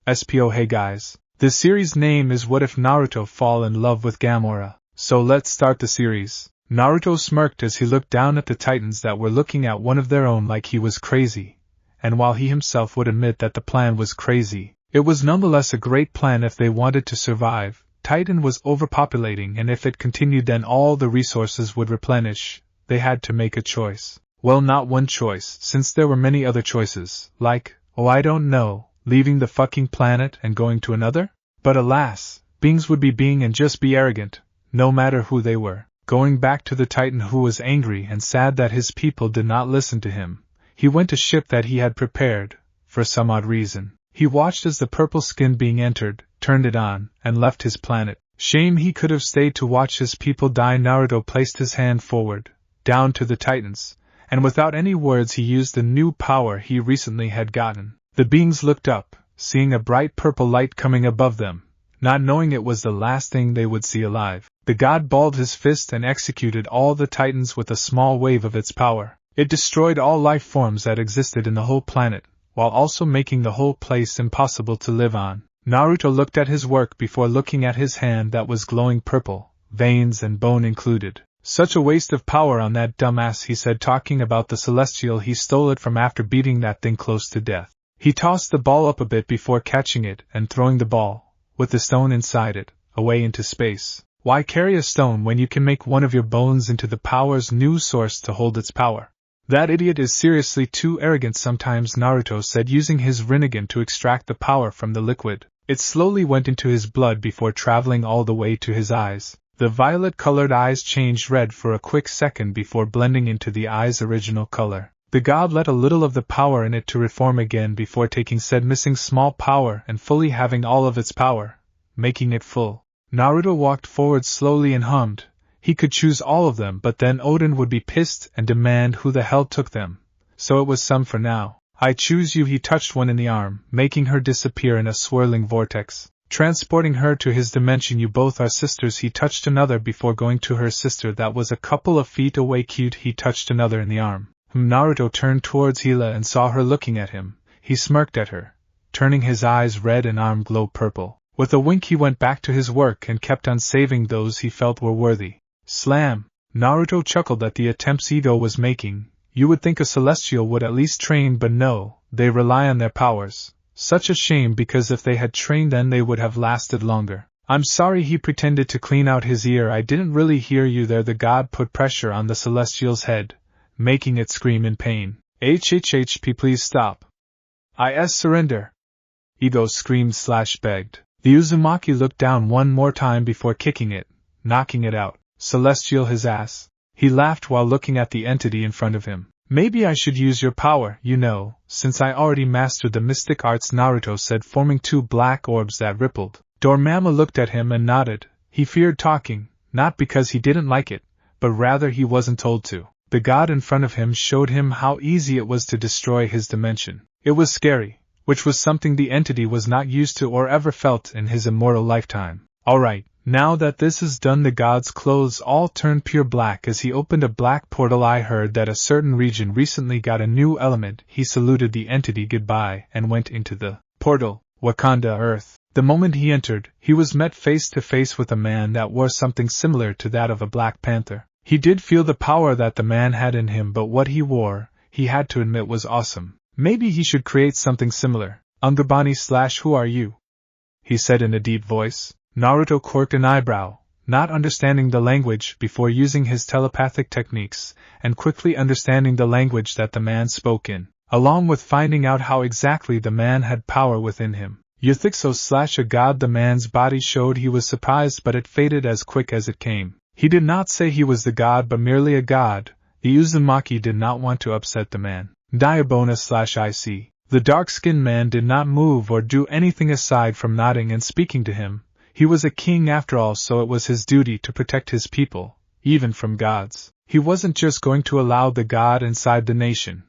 SPO. Hey guys, this series name is What If Naruto Fall in Love with Gamora? So let's start the series. Naruto smirked as he looked down at the Titans that were looking at one of their own like he was crazy, and while he himself would admit that the plan was crazy, it was nonetheless a great plan if they wanted to survive. Titan was overpopulating, and if it continued then all the resources would replenish. They had to make a choice. Well, not one choice, since there were many other choices, like, I don't know, leaving the fucking planet and going to another? But alas, beings would be being and just be arrogant, no matter who they were. Going back to the Titan who was angry and sad that his people did not listen to him, he went to ship that he had prepared, for some odd reason. He watched as the purple skin being entered, turned it on, and left his planet. Shame he could have stayed to watch his people die. Naruto placed his hand forward, down to the Titans, and without any words he used the new power he recently had gotten. The beings looked up, seeing a bright purple light coming above them, not knowing it was the last thing they would see alive. The god balled his fist and executed all the Titans with a small wave of its power. It destroyed all life forms that existed in the whole planet, while also making the whole place impossible to live on. Naruto looked at his work before looking at his hand that was glowing purple, veins and bone included. Such a waste of power on that dumbass, he said, talking about the celestial he stole it from after beating that thing close to death. He tossed the ball up a bit before catching it and throwing the ball, with the stone inside it, away into space. Why carry a stone when you can make one of your bones into the power's new source to hold its power? That idiot is seriously too arrogant sometimes, Naruto said, using his Rinnegan to extract the power from the liquid. It slowly went into his blood before traveling all the way to his eyes. The violet-colored eyes changed red for a quick second before blending into the eye's original color. The god let a little of the power in it to reform again before taking said missing small power and fully having all of its power, making it full. Naruto walked forward slowly and hummed. He could choose all of them, but then Odin would be pissed and demand who the hell took them. So it was some for now. I choose you. He touched one in the arm, making her disappear in a swirling vortex, transporting her to his dimension. You both are sisters. He touched another before going to her sister that was a couple of feet away. Cute. He touched another in the arm. Naruto turned towards Hila and saw her looking at him. He smirked at her, turning his eyes red and arm glow purple. With a wink he went back to his work and kept on saving those he felt were worthy. Slam! Naruto chuckled at the attempts Ego was making. You would think a celestial would at least train, but no, they rely on their powers. Such a shame, because if they had trained then they would have lasted longer. I'm sorry, he pretended to clean out his ear. I didn't really hear you there. The god put pressure on the celestial's head, making it scream in pain. HHHP, please stop. Surrender. Ego screamed/begged. The Uzumaki looked down one more time before kicking it, knocking it out. Celestial his ass. He laughed while looking at the entity in front of him. Maybe I should use your power, since I already mastered the mystic arts, Naruto said, forming two black orbs that rippled. Dormammu looked at him and nodded. He feared talking, not because he didn't like it, but rather he wasn't told to. The god in front of him showed him how easy it was to destroy his dimension. It was scary, which was something the entity was not used to or ever felt in his immortal lifetime. Alright, now that this is done, the god's clothes all turned pure black as he opened a black portal. I heard that a certain region recently got a new element. He saluted the entity goodbye and went into the portal. Wakanda, Earth. The moment he entered, he was met face to face with a man that wore something similar to that of a Black Panther. He did feel the power that the man had in him, but what he wore, he had to admit, was awesome. Maybe he should create something similar. Ungabani/who are you? He said in a deep voice. Naruto quirked an eyebrow, not understanding the language before using his telepathic techniques, and quickly understanding the language that the man spoke in, along with finding out how exactly the man had power within him. You think so/a god? The man's body showed he was surprised, but it faded as quick as it came. He did not say he was the god, but merely a god. The Uzumaki did not want to upset the man. Diabona/IC. The dark-skinned man did not move or do anything aside from nodding and speaking to him. He was a king after all, so it was his duty to protect his people, even from gods. He wasn't just going to allow the god inside the nation.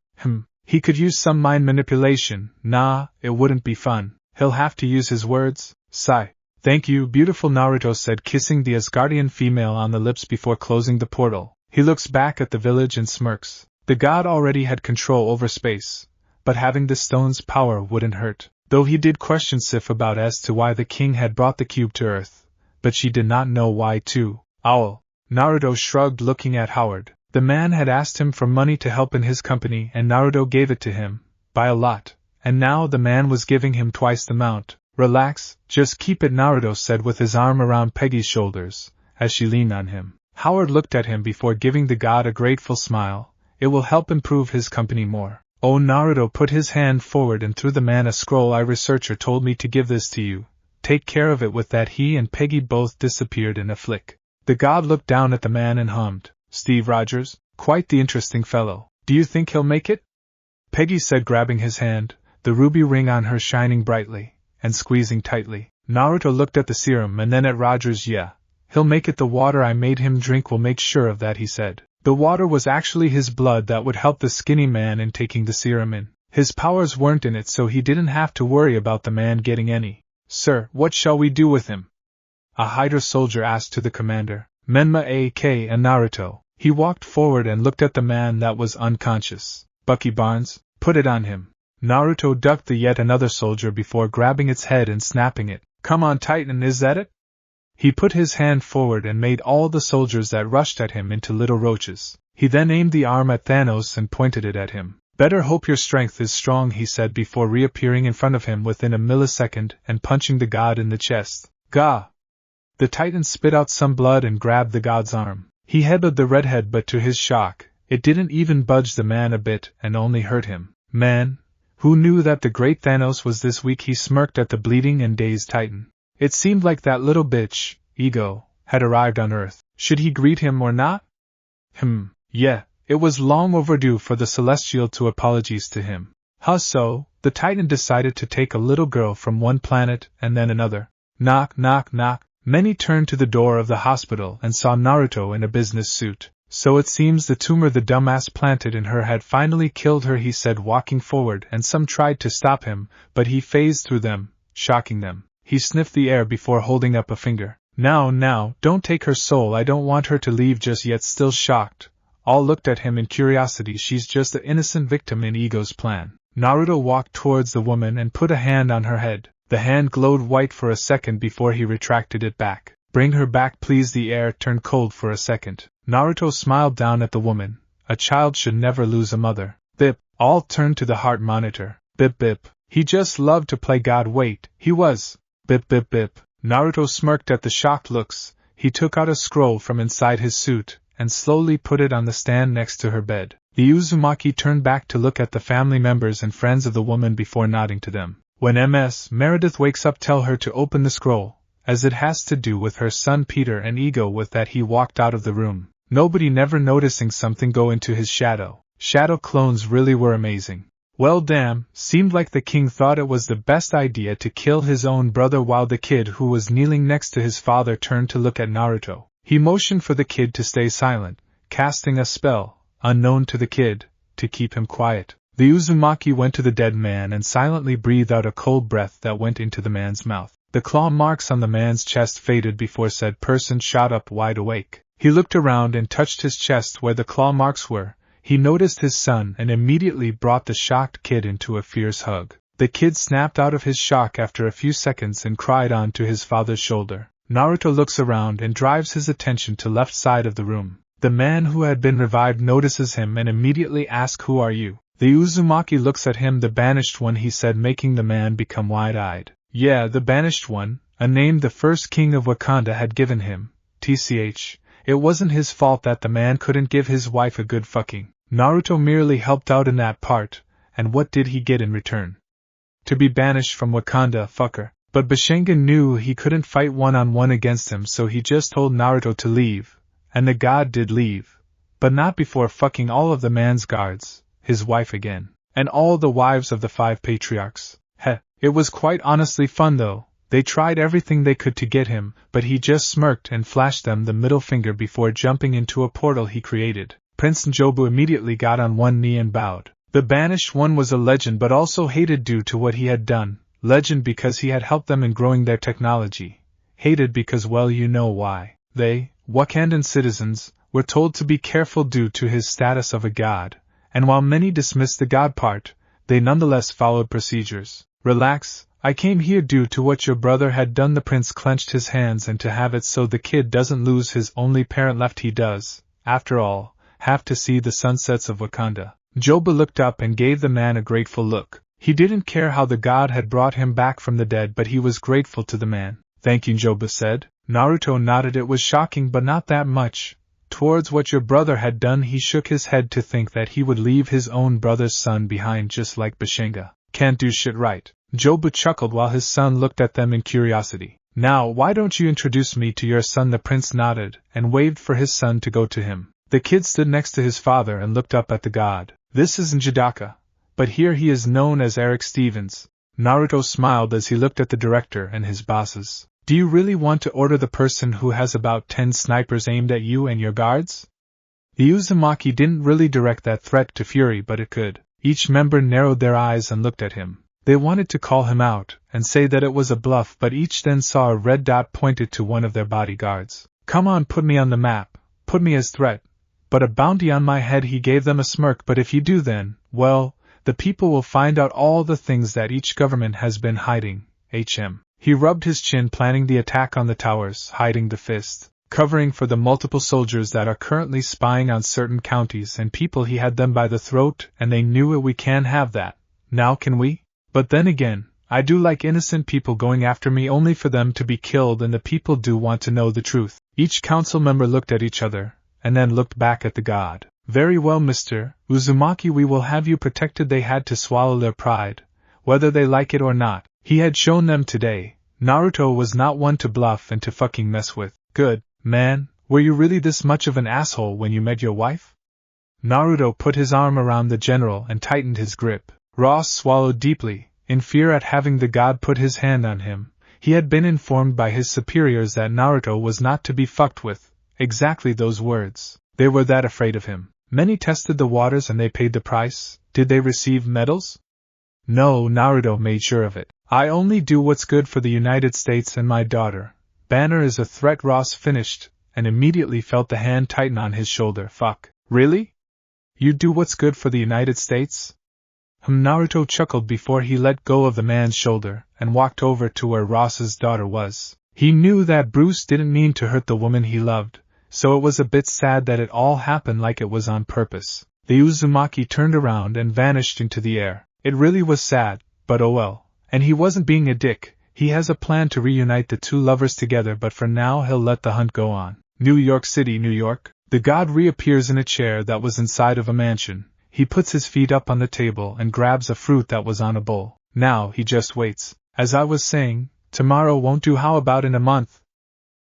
He could use some mind manipulation. Nah, it wouldn't be fun. He'll have to use his words. Sigh. Thank you, beautiful, Naruto said, kissing the Asgardian female on the lips before closing the portal. He looks back at the village and smirks. The god already had control over space, but having the stone's power wouldn't hurt. though he did question Sif about as to why the king had brought the cube to Earth, but she did not know why too. Owl. Naruto shrugged, looking at Howard. The man had asked him for money to help in his company and Naruto gave it to him, by a lot, and now the man was giving him twice the amount. Relax, just keep it, Naruto said with his arm around Peggy's shoulders, as she leaned on him. Howard looked at him before giving the god a grateful smile. It will help improve his company more. Oh, Naruto put his hand forward and threw the man a scroll. "I researcher told me to give this to you. Take care of it." With that he and Peggy both disappeared in a flick. The god looked down at the man and hummed, "Steve Rogers, quite the interesting fellow. Do you think he'll make it?" Peggy said, grabbing his hand, the ruby ring on her shining brightly, and squeezing tightly. Naruto looked at the serum and then at Rogers. "Yeah, he'll make it. The water I made him drink will make sure of that," he said. The water was actually his blood that would help the skinny man in taking the serum in. His powers weren't in it, so he didn't have to worry about the man getting any. "Sir, what shall we do with him?" a Hydra soldier asked to the commander, Menma A.K. and Naruto. He walked forward and looked at the man that was unconscious. "Bucky Barnes, put it on him." Naruto ducked the yet another soldier before grabbing its head and snapping it. "Come on, Titan, is that it?" He put his hand forward and made all the soldiers that rushed at him into little roaches. He then aimed the arm at Thanos and pointed it at him. "Better hope your strength is strong," he said before reappearing in front of him within a millisecond and punching the god in the chest. "Gah!" The Titan spit out some blood and grabbed the god's arm. He headbutted the redhead, but to his shock, it didn't even budge the man a bit and only hurt him. Man, who knew that the great Thanos was this weak? He smirked at the bleeding and dazed Titan. It seemed like that little bitch, Ego, had arrived on Earth. Should he greet him or not? Yeah, it was long overdue for the Celestial to apologize to him. So, the Titan decided to take a little girl from one planet and then another. Knock, knock, knock. Many turned to the door of the hospital and saw Naruto in a business suit. "So it seems the tumor the dumbass planted in her had finally killed her," he said, walking forward, and some tried to stop him, but he phased through them, shocking them. He sniffed the air before holding up a finger. Now, don't take her soul. I don't want her to leave just yet." Still shocked, all looked at him in curiosity. "She's just the innocent victim in Ego's plan." Naruto walked towards the woman and put a hand on her head. The hand glowed white for a second before he retracted it back. "Bring her back, please." The air turned cold for a second. Naruto smiled down at the woman. A child should never lose a mother. Bip. All turned to the heart monitor. Bip bip. He just loved to play God. Wait, he was. Bip bip bip. Naruto smirked at the shocked looks. He took out a scroll from inside his suit, and slowly put it on the stand next to her bed. The Uzumaki turned back to look at the family members and friends of the woman before nodding to them. "When Ms. Meredith wakes up, tell her to open the scroll, as it has to do with her son Peter and Ego." With that he walked out of the room, nobody never noticing something go into his shadow. Shadow clones really were amazing. Well, damn, seemed like the king thought it was the best idea to kill his own brother, while the kid who was kneeling next to his father turned to look at Naruto. He motioned for the kid to stay silent, casting a spell, unknown to the kid, to keep him quiet. The Uzumaki went to the dead man and silently breathed out a cold breath that went into the man's mouth. The claw marks on the man's chest faded before said person shot up wide awake. He looked around and touched his chest where the claw marks were. He noticed his son and immediately brought the shocked kid into a fierce hug. The kid snapped out of his shock after a few seconds and cried on to his father's shoulder. Naruto looks around and drives his attention to left side of the room. The man who had been revived notices him and immediately asks, "Who are you?" The Uzumaki looks at him. "The banished one," he said, making the man become wide-eyed. "Yeah, the banished one, a name the first king of Wakanda had given him. TCH. It wasn't his fault that the man couldn't give his wife a good fucking. Naruto merely helped out in that part, and what did he get in return? To be banished from Wakanda, fucker." But Bishengen knew he couldn't fight one-on-one against him, so he just told Naruto to leave, and the god did leave. But not before fucking all of the man's guards, his wife again, and all the wives of the 5 patriarchs. It was quite honestly fun though. They tried everything they could to get him, but he just smirked and flashed them the middle finger before jumping into a portal he created. Prince Njobu immediately got on one knee and bowed. The banished one was a legend, but also hated due to what he had done. Legend because he had helped them in growing their technology. Hated because, well, you know why. They, Wakandan citizens, were told to be careful due to his status of a god, and while many dismissed the god part, they nonetheless followed procedures. Relax, I came here due to what your brother had done. The prince clenched his hands, and to have it so the kid doesn't lose his only parent left. He does, after all, have to see the sunsets of Wakanda. Joba looked up and gave the man a grateful look. He didn't care how the god had brought him back from the dead, but he was grateful to the man. Thank you, Joba said. Naruto nodded. It was shocking, but not that much. Towards what your brother had done, he shook his head to think that he would leave his own brother's son behind just like Bashenga. Can't do shit right. Joba chuckled while his son looked at them in curiosity. Now, why don't you introduce me to your son? The prince nodded, and waved for his son to go to him. The kid stood next to his father and looked up at the god. This is Njidaka, but here he is known as Eric Stevens. Naruto smiled as he looked at the director and his bosses. Do you really want to order the person who has about 10 snipers aimed at you and your guards? The Uzumaki didn't really direct that threat to Fury, but it could. Each member narrowed their eyes and looked at him. They wanted to call him out and say that it was a bluff, but each then saw a red dot pointed to one of their bodyguards. Come on, put me on the map, put me as threat, but a bounty on my head. He gave them a smirk. But if you do, then, well, the people will find out all the things that each government has been hiding. He rubbed his chin, planning the attack on the towers, hiding the fist, covering for the multiple soldiers that are currently spying on certain counties and people. He had them by the throat, and they knew it. We can't have that. Now can we? But then again, I do like innocent people going after me only for them to be killed, and the people do want to know the truth. Each council member looked at each other, and then looked back at the god. Very well, Mr. Uzumaki, we will have you protected. They had to swallow their pride, whether they like it or not. He had shown them today. Naruto was not one to bluff and to fucking mess with. Good, man, were you really this much of an asshole when you met your wife? Naruto put his arm around the general and tightened his grip. Ross swallowed deeply, in fear at having the god put his hand on him. He had been informed by his superiors that Naruto was not to be fucked with. Exactly those words. They were that afraid of him. Many tested the waters and they paid the price. Did they receive medals? No, Naruto made sure of it. I only do what's good for the United States and my daughter. Banner is a threat. Ross finished, and immediately felt the hand tighten on his shoulder. Fuck. Really? You do what's good for the United States? Naruto chuckled before he let go of the man's shoulder, and walked over to where Ross's daughter was. He knew that Bruce didn't mean to hurt the woman he loved, so it was a bit sad that it all happened like it was on purpose. The Uzumaki turned around and vanished into the air. It really was sad, but oh well. And he wasn't being a dick. He has a plan to reunite the two lovers together, but for now he'll let the hunt go on. New York City, New York. The god reappears in a chair that was inside of a mansion. He puts his feet up on the table and grabs a fruit that was on a bowl. Now he just waits. As I was saying, tomorrow won't do. How about in a month?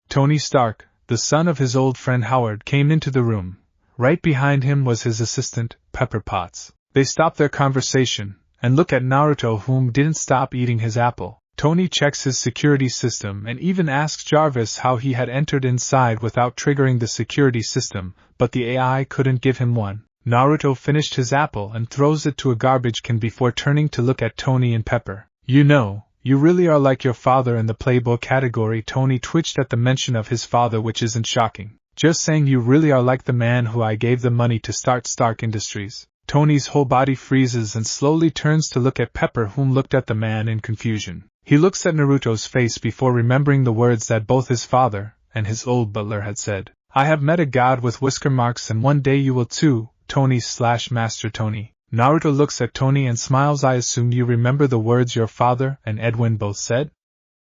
Tony Stark, the son of his old friend Howard, came into the room. Right behind him was his assistant, Pepper Potts. They stopped their conversation and looked at Naruto, whom didn't stop eating his apple. Tony checks his security system and even asks Jarvis how he had entered inside without triggering the security system, but the AI couldn't give him one. Naruto finished his apple and throws it to a garbage can before turning to look at Tony and Pepper. You know, you really are like your father in the Playboy category. Tony twitched at the mention of his father, which isn't shocking. Just saying, you really are like the man who I gave the money to start Stark Industries. Tony's whole body freezes and slowly turns to look at Pepper, whom looked at the man in confusion. He looks at Naruto's face before remembering the words that both his father and his old butler had said. I have met a god with whisker marks, and one day you will too, Tony/Master Tony. Naruto looks at Tony and smiles. I assume you remember the words your father and Edwin both said?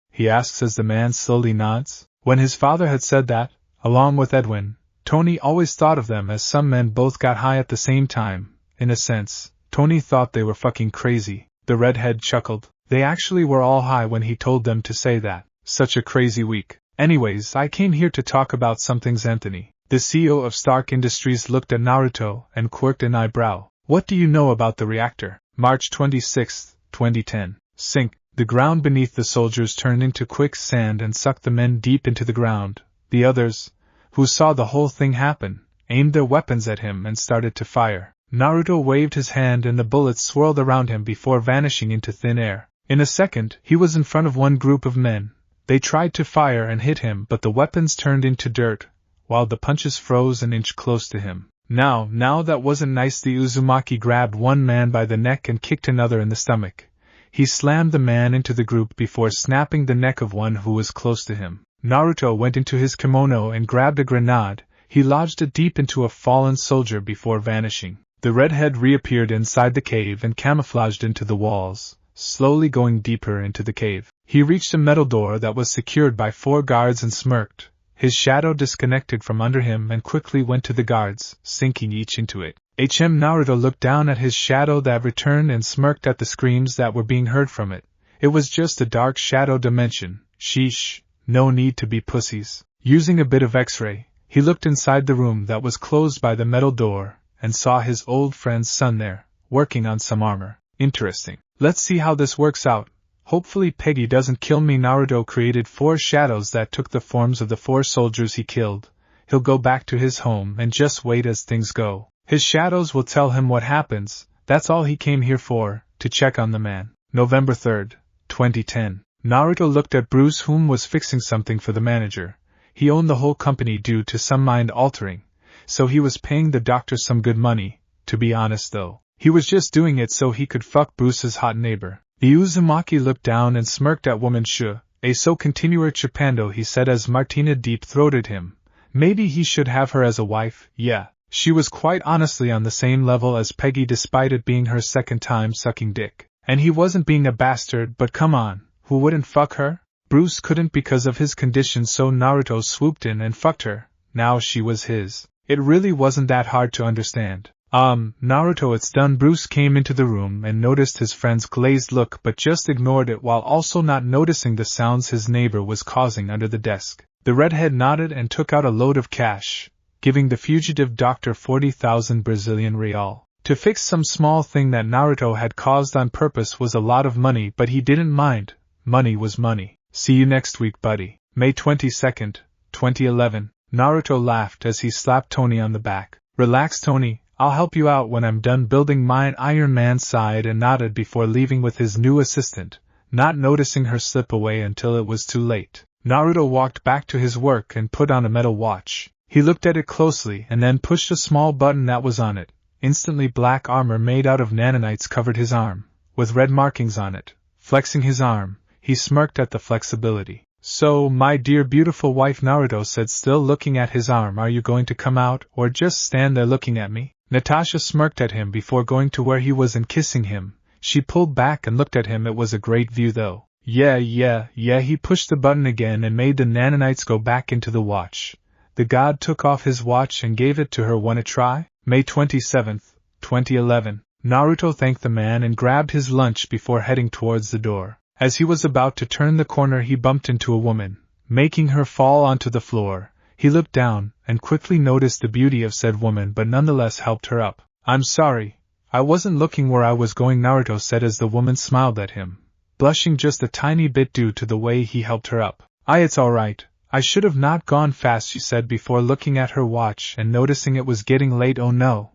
He asks as the man slowly nods. When his father had said that, along with Edwin, Tony always thought of them as some men both got high at the same time. In a sense, Tony thought they were fucking crazy. The redhead chuckled. They actually were all high when he told them to say that. Such a crazy week. Anyways, I came here to talk about some things. Anthony, the CEO of Stark Industries, looked at Naruto and quirked an eyebrow. What do you know about the reactor? March 26, 2010. Sink. The ground beneath the soldiers turned into quicksand and sucked the men deep into the ground. The others, who saw the whole thing happen, aimed their weapons at him and started to fire. Naruto waved his hand and the bullets swirled around him before vanishing into thin air. In a second, he was in front of one group of men. They tried to fire and hit him, but the weapons turned into dirt, while the punches froze an inch close to him. Now that wasn't nice. The Uzumaki grabbed one man by the neck and kicked another in the stomach. He slammed the man into the group before snapping the neck of one who was close to him. Naruto went into his kimono and grabbed a grenade. He lodged it deep into a fallen soldier before vanishing. The redhead reappeared inside the cave and camouflaged into the walls, slowly going deeper into the cave. He reached a metal door that was secured by 4 guards and smirked. His shadow disconnected from under him and quickly went to the guards, sinking each into it. Naruto looked down at his shadow that returned and smirked at the screams that were being heard from it. It was just a dark shadow dimension. Sheesh, no need to be pussies. Using a bit of X-ray, he looked inside the room that was closed by the metal door, and saw his old friend's son there, working on some armor. Interesting. Let's see how this works out. Hopefully Peggy doesn't kill me. Naruto created 4 shadows that took the forms of the 4 soldiers he killed. He'll go back to his home and just wait as things go. His shadows will tell him what happens. That's all he came here for, to check on the man. November 3rd, 2010. Naruto looked at Bruce, whom was fixing something for the manager. He owned the whole company due to some mind-altering, so he was paying the doctor some good money. To be honest though, he was just doing it so he could fuck Bruce's hot neighbor. The Uzumaki looked down and smirked at woman so continuer chupando, he said as Martina deep-throated him. Maybe he should have her as a wife. Yeah, she was quite honestly on the same level as Peggy despite it being her second time sucking dick. And he wasn't being a bastard, but come on, who wouldn't fuck her? Bruce couldn't because of his condition, so Naruto swooped in and fucked her. Now she was his. It really wasn't that hard to understand. Naruto, it's done. Bruce came into the room and noticed his friend's glazed look but just ignored it while also not noticing the sounds his neighbor was causing under the desk. The redhead nodded and took out a load of cash, giving the fugitive doctor 40,000 Brazilian real. To fix some small thing that Naruto had caused on purpose was a lot of money, but he didn't mind. Money was money. See you next week, buddy. May 22nd, 2011. Naruto laughed as he slapped Tony on the back. Relax, Tony. I'll help you out when I'm done building mine. Iron Man sighed and nodded before leaving with his new assistant, not noticing her slip away until it was too late. Naruto walked back to his work and put on a metal watch. He looked at it closely and then pushed a small button that was on it. Instantly black armor made out of nanonites covered his arm, with red markings on it. Flexing his arm, he smirked at the flexibility. So, my dear beautiful wife, Naruto said, still looking at his arm, are you going to come out or just stand there looking at me? Natasha smirked at him before going to where he was and kissing him. She pulled back and looked at him. It was a great view though. Yeah, he pushed the button again and made the nanonites go back into the watch. The god took off his watch and gave it to her. Wanna try? May 27th, 2011. Naruto thanked the man and grabbed his lunch before heading towards the door. As he was about to turn the corner, he bumped into a woman, making her fall onto the floor. He looked down and quickly noticed the beauty of said woman but nonetheless helped her up. I'm sorry, I wasn't looking where I was going, Naruto said as the woman smiled at him, blushing just a tiny bit due to the way he helped her up. It's alright, I should have not gone fast, she said before looking at her watch and noticing it was getting late. Oh no,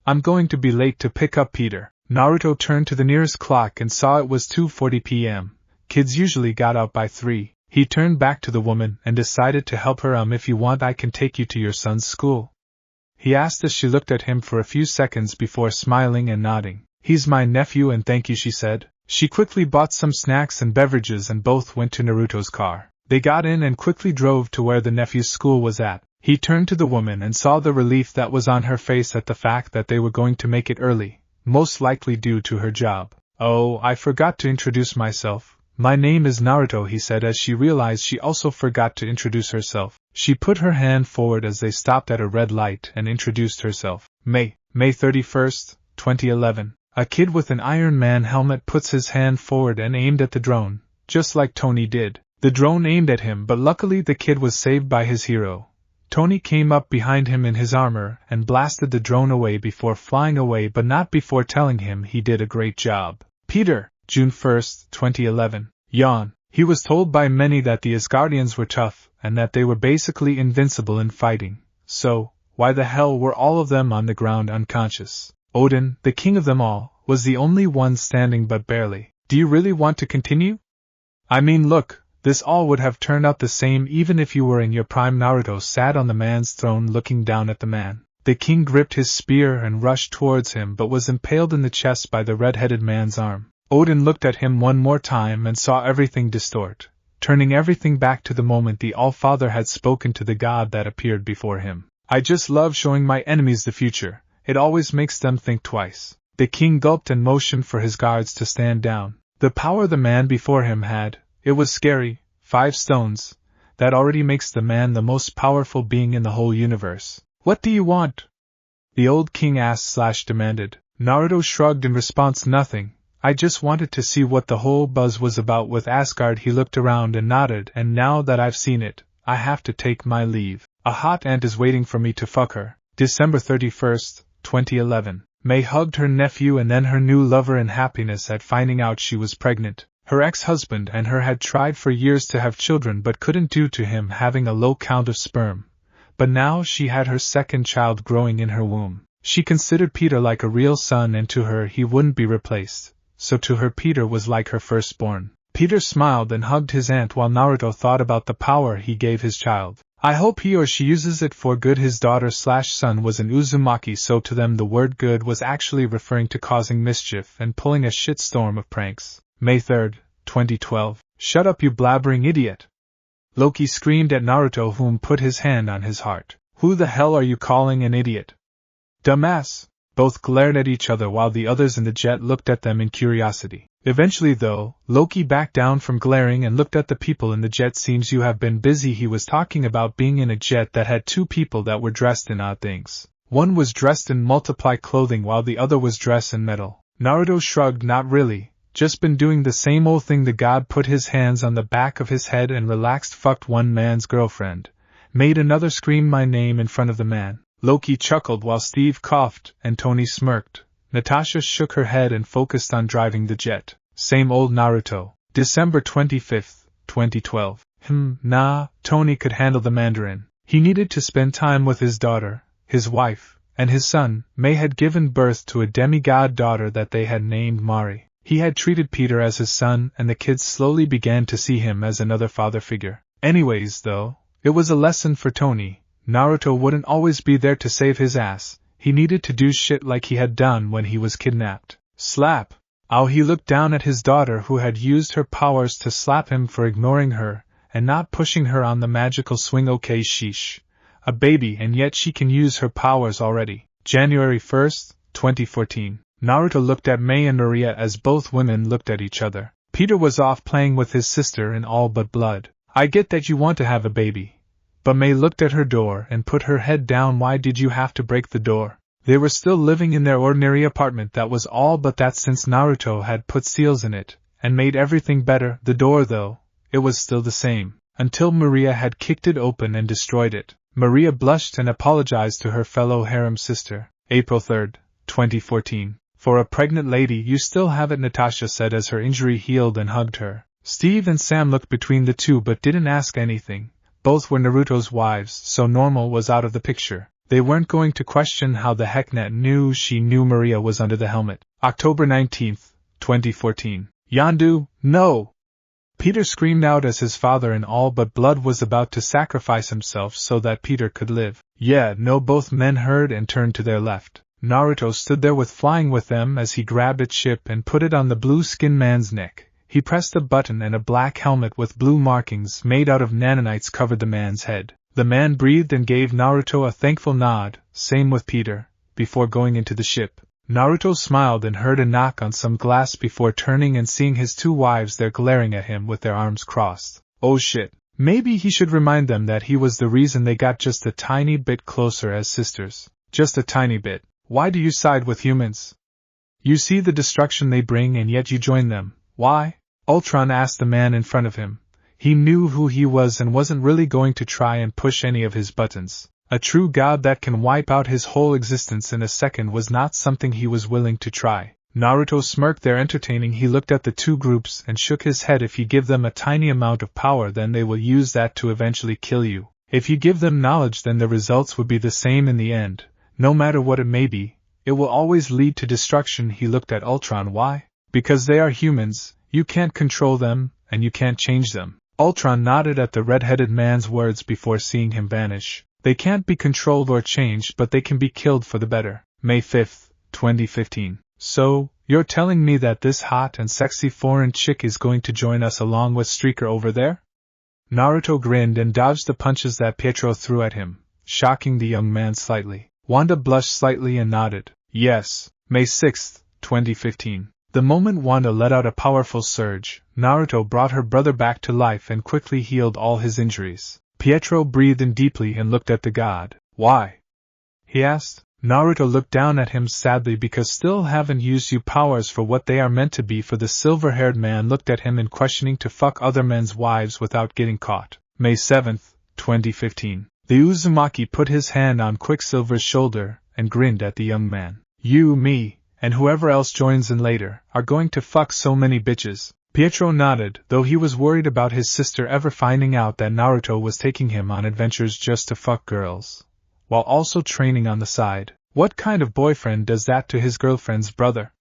I'm going to be late to pick up Peter. Naruto turned to the nearest clock and saw it was 2:40 p.m. Kids usually got out by 3. He turned back to the woman and decided to help her. If you want, I can take you to your son's school, he asked as she looked at him for a few seconds before smiling and nodding. He's my nephew and thank you, she said. She quickly bought some snacks and beverages and both went to Naruto's car. They got in and quickly drove to where the nephew's school was at. He turned to the woman and saw the relief that was on her face at the fact that they were going to make it early, most likely due to her job. Oh, I forgot to introduce myself. My name is Naruto, he said as she realized she also forgot to introduce herself. She put her hand forward as they stopped at a red light and introduced herself. May 31st, 2011. A kid with an Iron Man helmet puts his hand forward and aimed at the drone, just like Tony did. The drone aimed at him, but luckily the kid was saved by his hero. Tony came up behind him in his armor and blasted the drone away before flying away, but not before telling him he did a great job. Peter, June 1st, 2011. Yawn. He was told by many that the Asgardians were tough and that they were basically invincible in fighting. So, why the hell were all of them on the ground unconscious? Odin, the king of them all, was the only one standing but barely. Do you really want to continue? I mean, look, this all would have turned out the same even if you were in your prime. Naruto sat on the man's throne looking down at the man. The king gripped his spear and rushed towards him but was impaled in the chest by the red-headed man's arm. Odin looked at him one more time and saw everything distort, turning everything back to the moment the All-Father had spoken to the god that appeared before him. I just love showing my enemies the future, it always makes them think twice. The king gulped and motioned for his guards to stand down. The power the man before him had, it was scary, 5 stones. That already makes the man the most powerful being in the whole universe. What do you want? The old king asked/demanded. Naruto shrugged in response, nothing. I just wanted to see what the whole buzz was about with Asgard. He looked around and nodded, and now that I've seen it, I have to take my leave. A hot aunt is waiting for me to fuck her. December 31st, 2011. May hugged her nephew and then her new lover in happiness at finding out she was pregnant. Her ex-husband and her had tried for years to have children but couldn't due to him having a low count of sperm. But now she had her second child growing in her womb. She considered Peter like a real son, and to her he wouldn't be replaced, so to her Peter was like her firstborn. Peter smiled and hugged his aunt while Naruto thought about the power he gave his child. I hope he or she uses it for good. His daughter/son was an Uzumaki, so to them the word good was actually referring to causing mischief and pulling a shitstorm of pranks. May 3rd, 2012. Shut up, you blabbering idiot! Loki screamed at Naruto, whom put his hand on his heart. Who the hell are you calling an idiot? Dumbass! Both glared at each other while the others in the jet looked at them in curiosity. Eventually, though, Loki backed down from glaring and looked at the people in the jet. Seems you have been busy. He was talking about being in a jet that had 2 people that were dressed in odd things. One was dressed in multiply clothing while the other was dressed in metal. Naruto shrugged. Not really. Just been doing the same old thing. The god put his hands on the back of his head and relaxed. Fucked one man's girlfriend. Made another scream my name in front of the man. Loki chuckled while Steve coughed and Tony smirked. Natasha shook her head and focused on driving the jet. Same old Naruto. December 25th, 2012. Nah, Tony could handle the Mandarin. He needed to spend time with his daughter, his wife, and his son. May had given birth to a demigod daughter that they had named Mari. He had treated Peter as his son, and the kids slowly began to see him as another father figure. Anyways, though, it was a lesson for Tony. Naruto wouldn't always be there to save his ass. He needed to do shit like he had done when he was kidnapped. Slap! Ow! He looked down at his daughter, who had used her powers to slap him for ignoring her and not pushing her on the magical swing. Okay, sheesh. A baby, and yet she can use her powers already. January 1st, 2014. Naruto looked at May and Maria as both women looked at each other. Peter was off playing with his sister in All But Blood. I get that you want to have a baby. But May looked at her door and put her head down. Why did you have to break the door? They were still living in their ordinary apartment, that was all, but that since Naruto had put seals in it and made everything better. The door, though, it was still the same, until Maria had kicked it open and destroyed it. Maria blushed and apologized to her fellow harem sister. April 3rd, 2014. For a pregnant lady, you still have it, Natasha said as her injury healed and hugged her. Steve and Sam looked between the two but didn't ask anything. Both were Naruto's wives, so normal was out of the picture. They weren't going to question how the heck Nat knew she knew Maria was under the helmet. October 19th, 2014. Yondu, no! Peter screamed out as his father in All But Blood was about to sacrifice himself so that Peter could live. Yeah, no, both men heard and turned to their left. Naruto stood there with flying with them as he grabbed a chip and put it on the blue-skinned man's neck. He pressed a button and a black helmet with blue markings made out of nanonites covered the man's head. The man breathed and gave Naruto a thankful nod, same with Peter, before going into the ship. Naruto smiled and heard a knock on some glass before turning and seeing his 2 wives there glaring at him with their arms crossed. Oh shit. Maybe he should remind them that he was the reason they got just a tiny bit closer as sisters. Just a tiny bit. Why do you side with humans? You see the destruction they bring and yet you join them. Why? Ultron asked the man in front of him. He knew who he was and wasn't really going to try and push any of his buttons. A true god that can wipe out his whole existence in a second was not something he was willing to try. Naruto smirked there entertaining. He looked at the 2 groups and shook his head. If you give them a tiny amount of power, then they will use that to eventually kill you. If you give them knowledge, then the results would be the same in the end. No matter what it may be, it will always lead to destruction. He looked at Ultron. Why? Because they are humans, you can't control them, and you can't change them. Ultron nodded at the red-headed man's words before seeing him vanish. They can't be controlled or changed, but they can be killed for the better. May 5th, 2015. So, You're telling me that this hot and sexy foreign chick is going to join us along with Streaker over there? Naruto grinned and dodged the punches that Pietro threw at him, shocking the young man slightly. Wanda blushed slightly and nodded. Yes, May 6, 2015. The moment Wanda let out a powerful surge, Naruto brought her brother back to life and quickly healed all his injuries. Pietro breathed in deeply and looked at the god. Why? He asked. Naruto looked down at him sadly because still haven't used your powers for what they are meant to be. For the silver-haired man looked at him in questioning to fuck other men's wives without getting caught. May 7, 2015. The Uzumaki put his hand on Quicksilver's shoulder and grinned at the young man. You, me, and whoever else joins in later, are going to fuck so many bitches. Pietro nodded, though he was worried about his sister ever finding out that Naruto was taking him on adventures just to fuck girls, while also training on the side. What kind of boyfriend does that to his girlfriend's brother?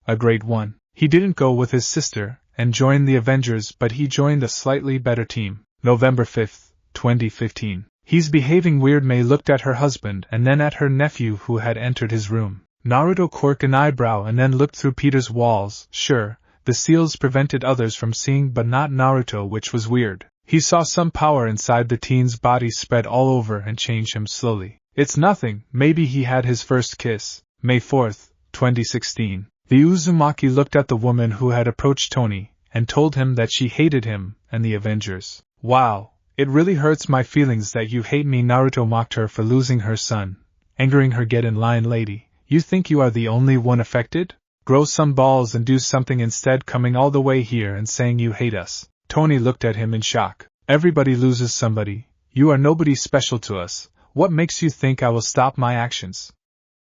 A great one. He didn't go with his sister and join the Avengers, but he joined a slightly better team. November 5, 2015. He's behaving weird. May looked at her husband and then at her nephew who had entered his room. Naruto quirked an eyebrow and then looked through Peter's walls. Sure, the seals prevented others from seeing, but not Naruto, which was weird. He saw some power inside the teen's body spread all over and change him slowly. It's nothing, maybe he had his first kiss. May 4, 2016. The Uzumaki looked at the woman who had approached Tony and told him that she hated him and the Avengers. Wow, it really hurts my feelings that you hate me. Naruto mocked her for losing her son, angering her. Get in line, lady. You think you are the only one affected? Grow some balls and do something instead, coming all the way here and saying you hate us. Tony looked at him in shock. Everybody loses somebody. You are nobody special to us. What makes you think I will stop my actions?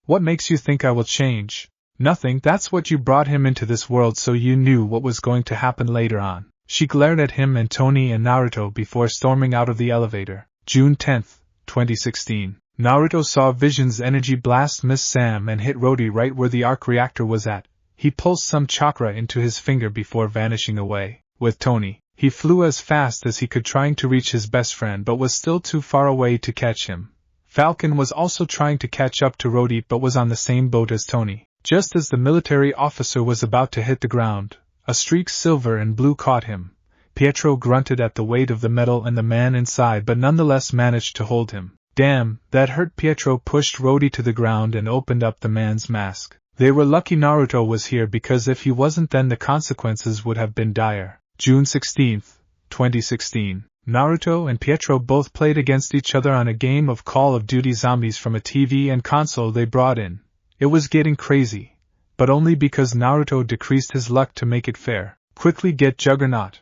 What makes you think I will change? Nothing. That's what you brought him into this world, so you knew what was going to happen later on. She glared at him and Tony and Naruto before storming out of the elevator. June 10, 2016. Naruto saw Vision's energy blast Miss Sam and hit Rhodey right where the arc reactor was at. He pulsed some chakra into his finger before vanishing away. With Tony, he flew as fast as he could, trying to reach his best friend, but was still too far away to catch him. Falcon was also trying to catch up to Rhodey but was on the same boat as Tony. Just as the military officer was about to hit the ground, a streak silver and blue caught him. Pietro grunted at the weight of the metal and the man inside, but nonetheless managed to hold him. Damn, that hurt. Pietro pushed Rhodey to the ground and opened up the man's mask. They were lucky Naruto was here, because if he wasn't, then the consequences would have been dire. June 16, 2016. Naruto and Pietro both played against each other on a game of Call of Duty Zombies from a TV and console they brought in. It was getting crazy, but only because Naruto decreased his luck to make it fair. Quickly get Juggernaut.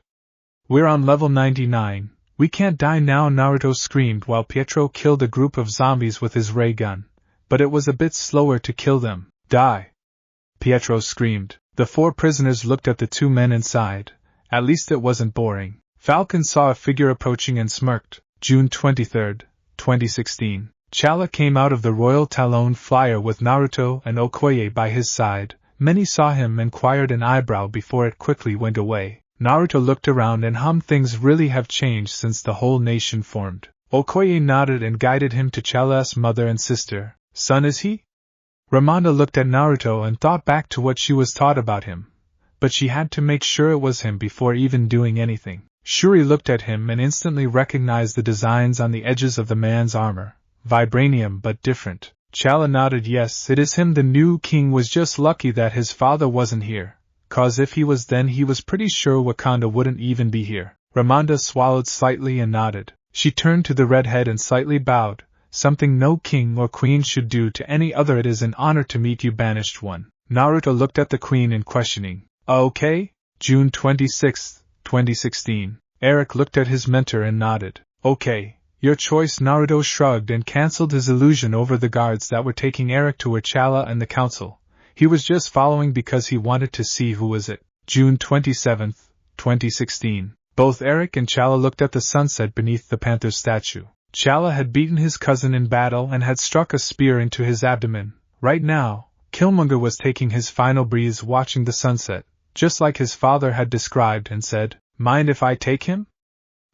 We're on level 99. We can't die now, Naruto screamed while Pietro killed a group of zombies with his ray gun, but it was a bit slower to kill them. Die! Pietro screamed. The four prisoners looked at the two men inside. At least it wasn't boring. Falcon saw a figure approaching and smirked. June 23, 2016. Chala came out of the Royal Talon Flyer with Naruto and Okoye by his side. Many saw him and queried an eyebrow before it quickly went away. Naruto looked around and hummed. Things really have changed since the whole nation formed. Okoye nodded and guided him to Chala's mother and sister. Son, is he? Ramonda looked at Naruto and thought back to what she was taught about him, but she had to make sure it was him before even doing anything. Shuri looked at him and instantly recognized the designs on the edges of the man's armor. Vibranium, but different. Chala nodded. Yes, it is him. The new king was just lucky that his father wasn't here, cause if he was, then he was pretty sure Wakanda wouldn't even be here. Ramonda swallowed slightly and nodded. She turned to the redhead and slightly bowed, something no king or queen should do to any other. It is an honor to meet you, banished one. Naruto looked at the queen in questioning. Okay? June 26, 2016. Eric looked at his mentor and nodded. Okay, your choice. Naruto shrugged and cancelled his illusion over the guards that were taking Eric to Chala and the council. He was just following because he wanted to see who was it. June 27, 2016. Both Eric and Chala looked at the sunset beneath the panther's statue. Chala had beaten his cousin in battle and had struck a spear into his abdomen. Right now, Killmonger was taking his final breeze watching the sunset, just like his father had described, and said, "Mind if I take him?"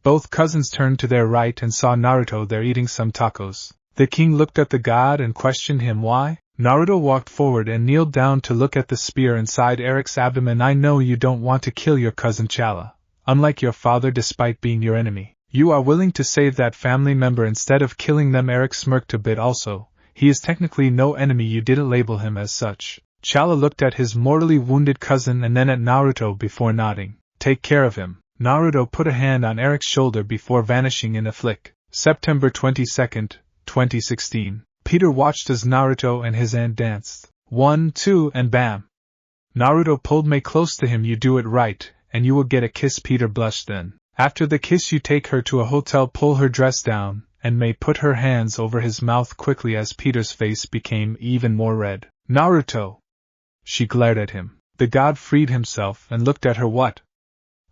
Both cousins turned to their right and saw Naruto there eating some tacos. The king looked at the god and questioned him why. Naruto walked forward and kneeled down to look at the spear inside Eric's abdomen. I know you don't want to kill your cousin Chala. Unlike your father, despite being your enemy, you are willing to save that family member instead of killing them. Eric smirked a bit. Also, he is technically no enemy. You didn't label him as such. Chala looked at his mortally wounded cousin and then at Naruto before nodding. Take care of him. Naruto put a hand on Eric's shoulder before vanishing in a flick. September 22nd, 2016. Peter watched as Naruto and his aunt danced. 1, 2, and bam! Naruto pulled Mei close to him. You do it right, and you will get a kiss. Peter blushed. Then, after the kiss, you take her to a hotel, pull her dress down, and Mei put her hands over his mouth quickly as Peter's face became even more red. Naruto! She glared at him. The god freed himself and looked at her. What?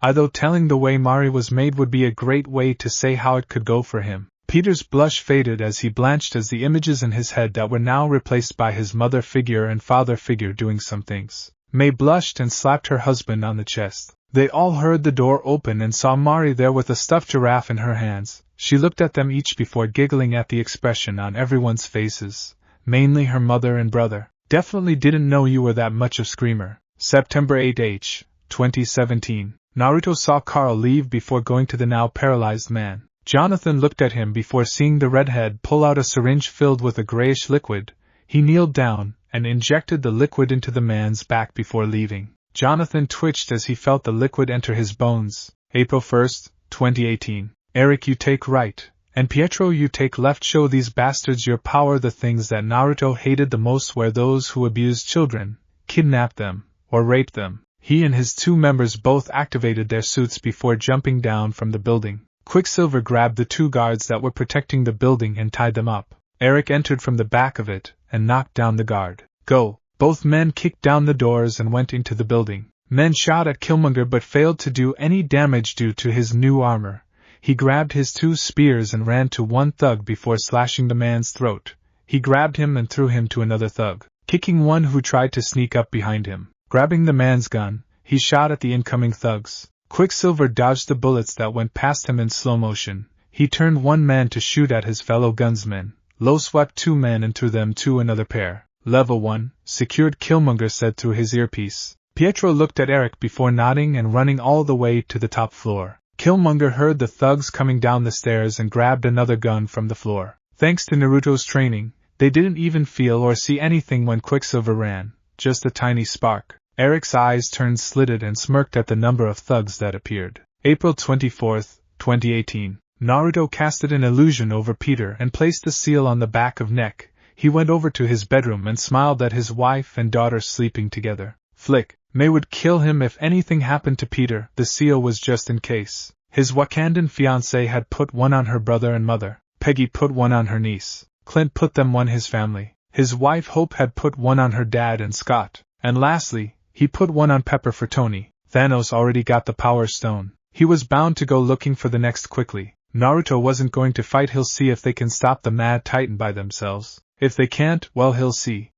Although telling the way Mari was made would be a great way to say how it could go for him. Peter's blush faded as he blanched as the images in his head that were now replaced by his mother figure and father figure doing some things. Mei blushed and slapped her husband on the chest. They all heard the door open and saw Mari there with a stuffed giraffe in her hands. She looked at them each before giggling at the expression on everyone's faces, mainly her mother and brother. Definitely didn't know you were that much of screamer. September 8th, 2017. Naruto saw Carl leave before going to the now paralyzed man. Jonathan looked at him before seeing the redhead pull out a syringe filled with a grayish liquid. He kneeled down and injected the liquid into the man's back before leaving. Jonathan twitched as he felt the liquid enter his bones. April 1st, 2018. Eric, you take right, and Pietro, you take left. Show these bastards your power. The things that Naruto hated the most were those who abused children, kidnapped them, or raped them. He and his two members both activated their suits before jumping down from the building. Quicksilver grabbed the two guards that were protecting the building and tied them up. Eric entered from the back of it and knocked down the guard. Go! Both men kicked down the doors and went into the building. Men shot at Killmonger but failed to do any damage due to his new armor. He grabbed his two spears and ran to one thug before slashing the man's throat. He grabbed him and threw him to another thug, kicking one who tried to sneak up behind him. Grabbing the man's gun, he shot at the incoming thugs. Quicksilver dodged the bullets that went past him in slow motion. He turned one man to shoot at his fellow gunsmen. Low swept two men and threw them to another pair. Level 1, secured, Killmonger said through his earpiece. Pietro looked at Eric before nodding and running all the way to the top floor. Killmonger heard the thugs coming down the stairs and grabbed another gun from the floor. Thanks to Naruto's training, they didn't even feel or see anything when Quicksilver ran, just a tiny spark. Eric's eyes turned slitted and smirked at the number of thugs that appeared. April 24th, 2018. Naruto casted an illusion over Peter and placed the seal on the back of neck. He went over to his bedroom and smiled at his wife and daughter sleeping together. Flick. Mei would kill him if anything happened to Peter. The seal was just in case. His Wakandan fiancé had put one on her brother and mother. Peggy put one on her niece. Clint put them on his family. His wife Hope had put one on her dad and Scott. And lastly, he put one on Pepper for Tony. Thanos already got the Power Stone. He was bound to go looking for the next quickly. Naruto wasn't going to fight. He'll see if they can stop the Mad Titan by themselves. If they can't, well, he'll see.